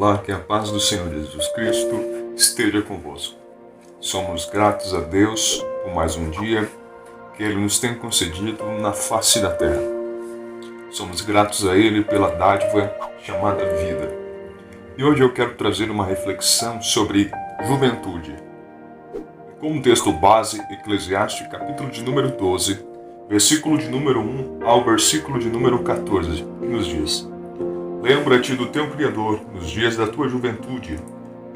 Olá, que a paz do Senhor Jesus Cristo esteja convosco. Somos gratos a Deus por mais um dia que Ele nos tem concedido na face da terra. Somos gratos a Ele pela dádiva chamada vida. E hoje eu quero trazer uma reflexão sobre juventude. Como texto base, Eclesiastes, capítulo de número 12, versículo de número 1 ao versículo de número 14, que nos diz: Lembra-te do teu Criador nos dias da tua juventude,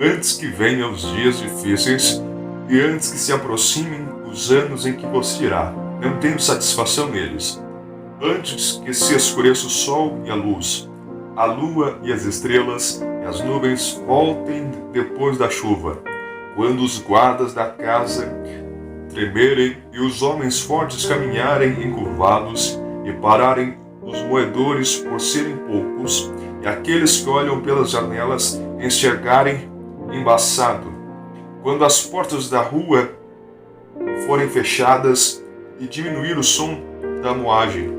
antes que venham os dias difíceis e antes que se aproximem os anos em que você irá, não tendo satisfação neles, antes que se escureça o sol e a luz, a lua e as estrelas e as nuvens voltem depois da chuva, quando os guardas da casa tremerem e os homens fortes caminharem encurvados e pararem os moedores por serem poucos, e aqueles que olham pelas janelas enxergarem embaçado, quando as portas da rua forem fechadas e diminuir o som da moagem,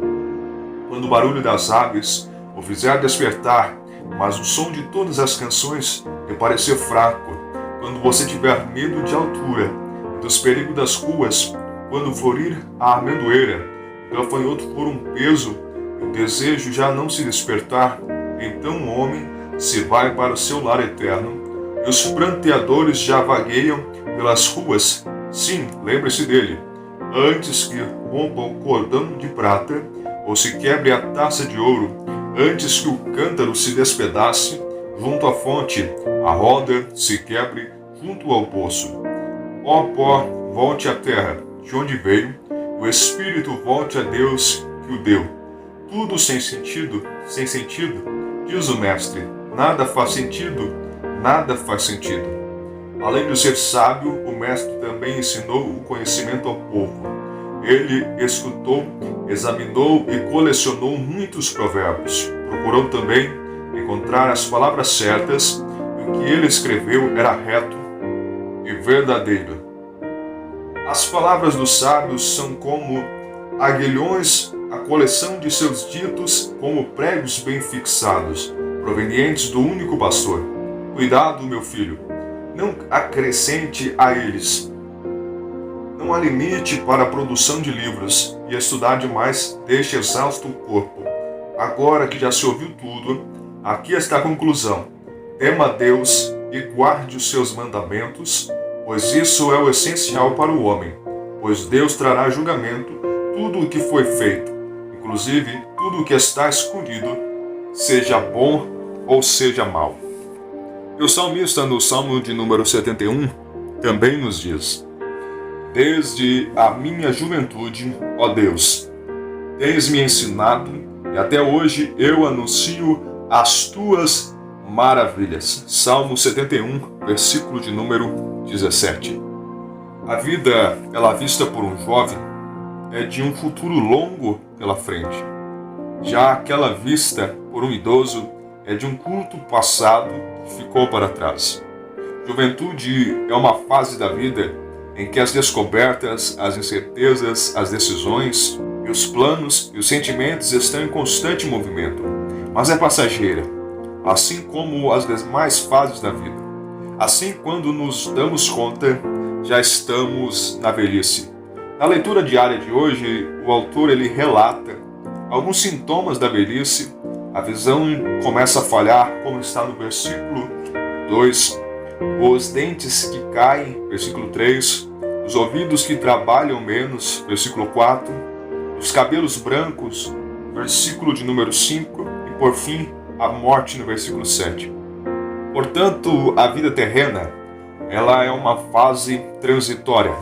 quando o barulho das aves o fizer despertar, mas o som de todas as canções lhe parecer fraco, quando você tiver medo de altura, dos perigos das ruas, quando florir a amendoeira, o gafanhoto for um peso, o desejo já não se despertar, então o homem se vai para o seu lar eterno, e os pranteadores já vagueiam pelas ruas. Sim, lembre-se dele, antes que rompa o cordão de prata, ou se quebre a taça de ouro, antes que o cântaro se despedace junto à fonte, a roda se quebre junto ao poço. Ó pó, volte à terra, de onde veio, o espírito volte a Deus que o deu. Tudo sem sentido, diz o mestre, nada faz sentido, nada faz sentido. Além de ser sábio, o mestre também ensinou o conhecimento ao povo. Ele escutou, examinou e colecionou muitos provérbios. Procurou também encontrar as palavras certas, e o que ele escreveu era reto e verdadeiro. As palavras dos sábios são como aguilhões, a coleção de seus ditos como pregos bem fixados, provenientes do único pastor. Cuidado, meu filho, não acrescente a eles. Não há limite para a produção de livros, e estudar demais deixa exausto o corpo. Agora que já se ouviu tudo, aqui está a conclusão. Tema a Deus e guarde os seus mandamentos, pois isso é o essencial para o homem, pois Deus trará a julgamento tudo o que foi feito, inclusive tudo o que está escondido, seja bom ou seja mal. E o salmista, no Salmo de número 71, também nos diz: Desde a minha juventude, ó Deus, tens-me ensinado, e até hoje eu anuncio as tuas maravilhas. Salmo 71, versículo de número 17. A vida, ela vista por um jovem, é de um futuro longo pela frente. Já aquela vista por um idoso é de um curto passado que ficou para trás. Juventude é uma fase da vida em que as descobertas, as incertezas, as decisões e os planos e os sentimentos estão em constante movimento, mas é passageira, assim como as demais fases da vida. Assim, quando nos damos conta, já estamos na velhice. Na leitura diária de hoje, o autor ele relata alguns sintomas da velhice. A visão começa a falhar, como está no versículo 2, os dentes que caem, versículo 3, os ouvidos que trabalham menos, versículo 4, os cabelos brancos, versículo de número 5, e por fim, a morte no versículo 7. Portanto, a vida terrena, ela é uma fase transitória.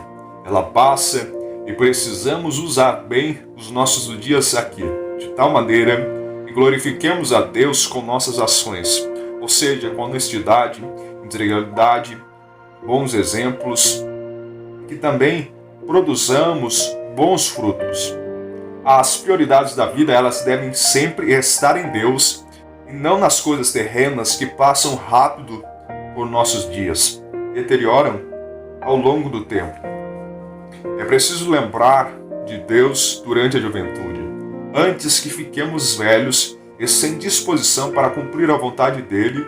Ela passa e precisamos usar bem os nossos dias aqui, de tal maneira que glorifiquemos a Deus com nossas ações, ou seja, com honestidade, integridade, bons exemplos, que também produzamos bons frutos. As prioridades da vida, elas devem sempre estar em Deus e não nas coisas terrenas que passam rápido por nossos dias, deterioram ao longo do tempo. É preciso lembrar de Deus durante a juventude, antes que fiquemos velhos e sem disposição para cumprir a vontade dele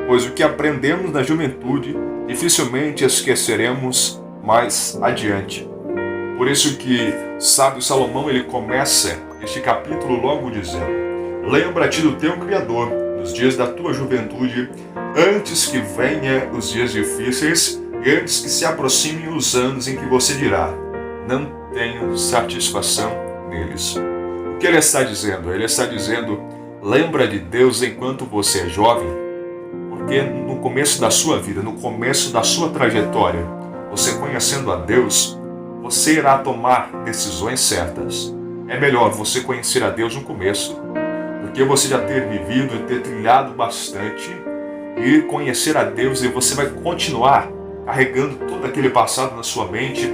pois o que aprendemos na juventude dificilmente esqueceremos mais adiante. Por isso que sábio Salomão ele começa este capítulo logo dizendo: lembra-te do teu Criador nos dias da tua juventude, antes que venha os dias difíceis e antes que se aproximem os anos em que você dirá: não tenho satisfação neles. O que ele está dizendo? Ele está dizendo: lembra de Deus enquanto você é jovem, porque no começo da sua vida, no começo da sua trajetória, você conhecendo a Deus, você irá tomar decisões certas. É melhor você conhecer a Deus no começo, do que você já ter vivido e ter trilhado bastante e conhecer a Deus, e você vai continuar carregando todo aquele passado na sua mente,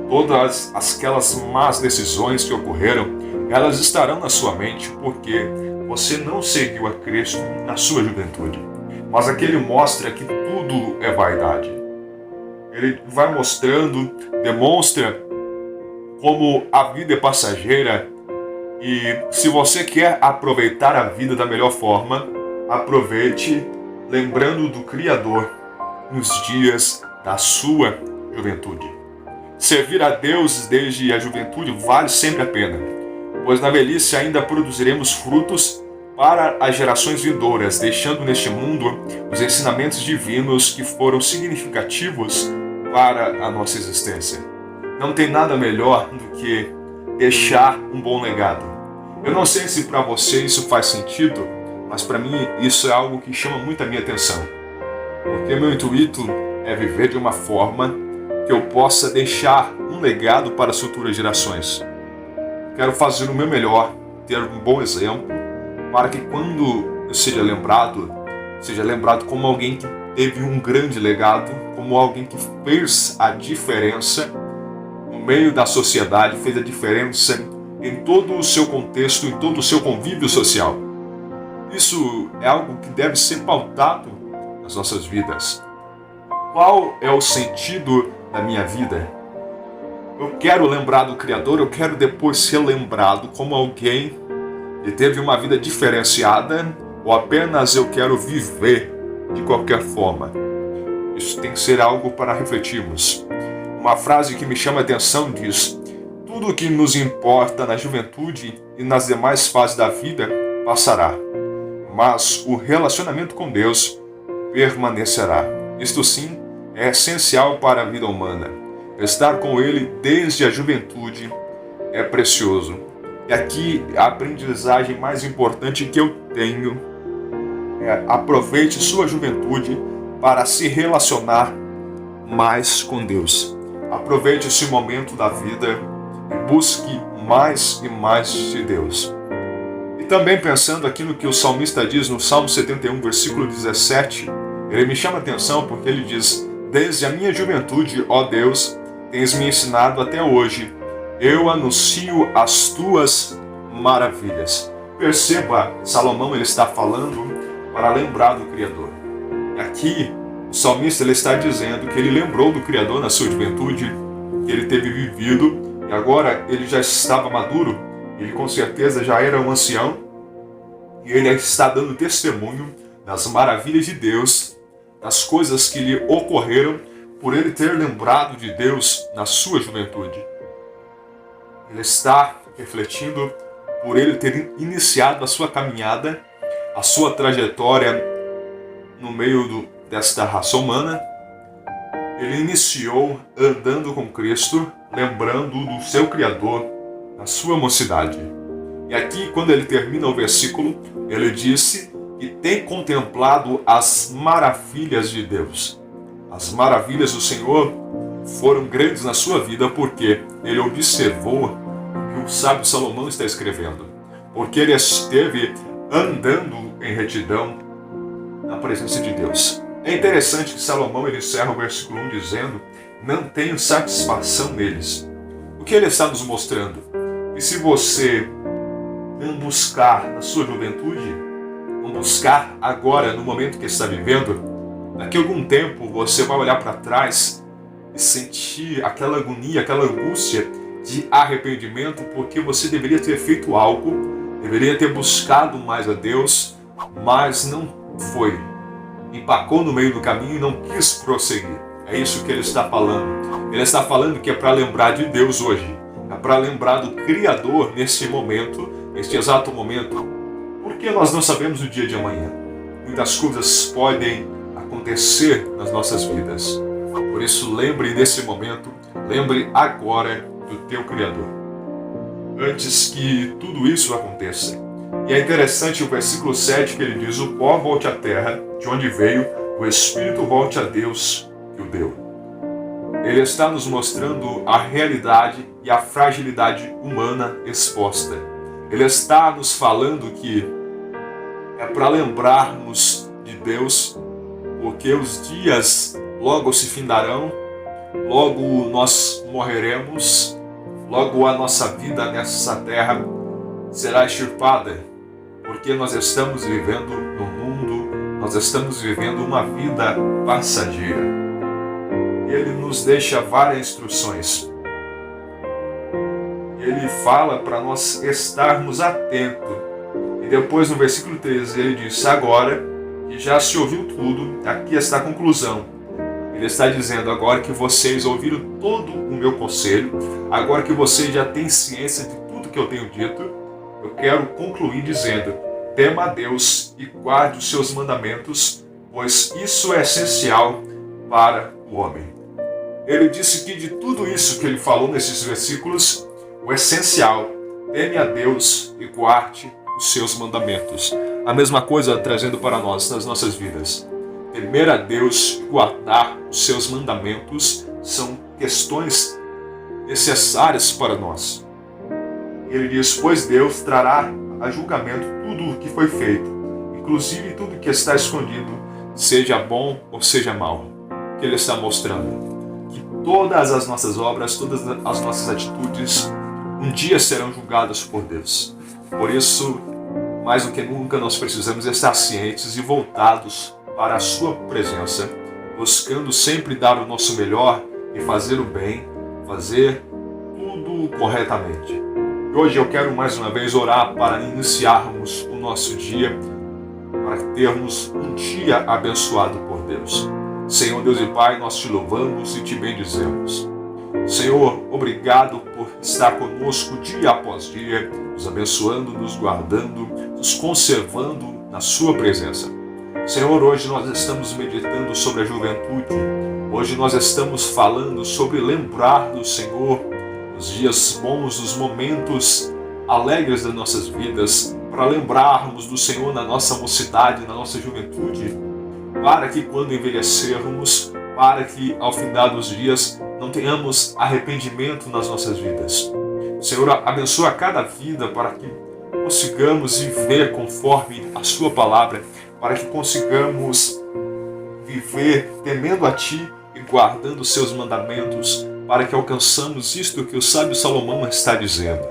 todas aquelas más decisões que ocorreram, elas estarão na sua mente porque você não seguiu a Cristo na sua juventude. Mas aqui ele mostra que tudo é vaidade. Ele vai mostrando, demonstra como a vida é passageira e se você quer aproveitar a vida da melhor forma, aproveite lembrando do Criador nos dias da sua juventude. Servir a Deus desde a juventude vale sempre a pena, pois na velhice ainda produziremos frutos para as gerações vindouras, deixando neste mundo os ensinamentos divinos que foram significativos para a nossa existência. Não tem nada melhor do que deixar um bom legado. Eu não sei se para você isso faz sentido, mas para mim isso é algo que chama muito a minha atenção. Porque meu intuito é viver de uma forma que eu possa deixar um legado para as futuras gerações. Quero fazer o meu melhor, ter um bom exemplo, para que quando eu seja lembrado como alguém que teve um grande legado, como alguém que fez a diferença no meio da sociedade, fez a diferença em todo o seu contexto, em todo o seu convívio social. Isso é algo que deve ser pautado nas nossas vidas. Qual é o sentido da minha vida? Eu quero lembrar do Criador, eu quero depois ser lembrado como alguém que teve uma vida diferenciada, ou apenas eu quero viver de qualquer forma? Isso tem que ser algo para refletirmos. Uma frase que me chama a atenção diz: tudo o que nos importa na juventude e nas demais fases da vida passará, mas o relacionamento com Deus permanecerá. Isto sim é essencial para a vida humana. Estar com Ele desde a juventude é precioso. E aqui a aprendizagem mais importante que eu tenho é: aproveite sua juventude para se relacionar mais com Deus. Aproveite esse momento da vida e busque mais e mais de Deus. E também pensando aqui no que o salmista diz no Salmo 71, versículo 17, ele me chama a atenção porque ele diz: desde a minha juventude, ó Deus, tens me ensinado até hoje, eu anuncio as tuas maravilhas. Perceba, Salomão ele está falando para lembrar do Criador. E aqui o salmista ele está dizendo que ele lembrou do Criador na sua juventude, que ele teve vivido, e agora ele já estava maduro, ele com certeza já era um ancião, e ele está dando testemunho das maravilhas de Deus, das coisas que lhe ocorreram por ele ter lembrado de Deus na sua juventude. Ele está refletindo por ele ter iniciado a sua caminhada, a sua trajetória no meio desta raça humana. Ele iniciou andando com Cristo, lembrando do seu Criador na sua mocidade. E aqui, quando ele termina o versículo, ele disse que tem contemplado as maravilhas de Deus. As maravilhas do Senhor foram grandes na sua vida porque ele observou o que o sábio Salomão está escrevendo. Porque ele esteve andando em retidão na presença de Deus. É interessante que Salomão ele encerra o versículo 1 dizendo: não tenho satisfação neles. O que ele está nos mostrando? E se você não buscar na sua juventude, não buscar agora no momento que está vivendo, daqui a algum tempo você vai olhar para trás e sentir aquela agonia, aquela angústia de arrependimento, porque você deveria ter feito algo, deveria ter buscado mais a Deus, mas não foi. empacou no meio do caminho e não quis prosseguir. É isso que ele está falando. Ele está falando que é para lembrar de Deus hoje. É para lembrar do Criador neste momento, neste exato momento. Porque nós não sabemos o dia de amanhã. Muitas coisas podem acontecer nas nossas vidas. Por isso, lembre desse momento, lembre agora do teu Criador. Antes que tudo isso aconteça. E é interessante o versículo 7 que ele diz: o pó volte à terra, de onde veio, o Espírito volte a Deus que o deu. Ele está nos mostrando a realidade e a fragilidade humana exposta. Ele está nos falando que é para lembrarmos de Deus, porque os dias logo se findarão, logo nós morreremos, logo a nossa vida nessa terra será extirpada, porque nós estamos vivendo no mundo, nós estamos vivendo uma vida passageira. Ele nos deixa várias instruções. Ele fala para nós estarmos atentos. E depois no versículo 13 ele diz: agora que já se ouviu tudo, aqui está a conclusão. Ele está dizendo: agora que vocês ouviram todo o meu conselho, agora que vocês já têm ciência de tudo que eu tenho dito, eu quero concluir dizendo: tema a Deus e guarde os seus mandamentos, pois isso é essencial para o homem. Ele disse que de tudo isso que ele falou nesses versículos, o essencial, teme a Deus e guarde os seus mandamentos. A mesma coisa trazendo para nós nas nossas vidas. Temer a Deus e guardar os seus mandamentos são questões necessárias para nós. Ele diz: pois Deus trará a julgamento tudo o que foi feito, inclusive tudo que está escondido, seja bom ou seja mal. Que ele está mostrando que todas as nossas obras, todas as nossas atitudes, um dia serão julgadas por Deus. Por isso, mais do que nunca, nós precisamos estar cientes e voltados para a sua presença, buscando sempre dar o nosso melhor e fazer o bem, fazer tudo corretamente. E hoje eu quero mais uma vez orar para iniciarmos o nosso dia, para termos um dia abençoado por Deus. Senhor Deus e Pai, nós te louvamos e te bendizemos. Senhor, obrigado por estar conosco dia após dia, nos abençoando, nos guardando, nos conservando na sua presença. Senhor, hoje nós estamos meditando sobre a juventude. Hoje nós estamos falando sobre lembrar do Senhor os dias bons, os momentos alegres das nossas vidas, para lembrarmos do Senhor na nossa mocidade, na nossa juventude, para que quando envelhecermos, para que ao findar dos dias não tenhamos arrependimento nas nossas vidas. Senhor, abençoa cada vida para que consigamos viver conforme a sua palavra, para que consigamos viver temendo a Ti e guardando os seus mandamentos, para que alcançamos isto que o sábio Salomão está dizendo.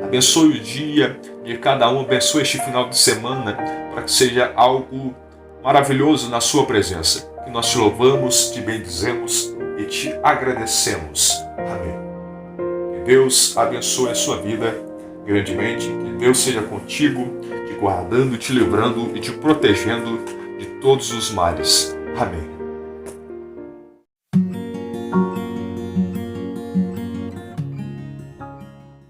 Abençoe o dia de cada um, abençoe este final de semana, para que seja algo maravilhoso na sua presença. Que nós te louvamos, te bendizemos e te agradecemos. Amém. Que Deus abençoe a sua vida grandemente, que Deus seja contigo, te guardando, te livrando e te protegendo de todos os males. Amém.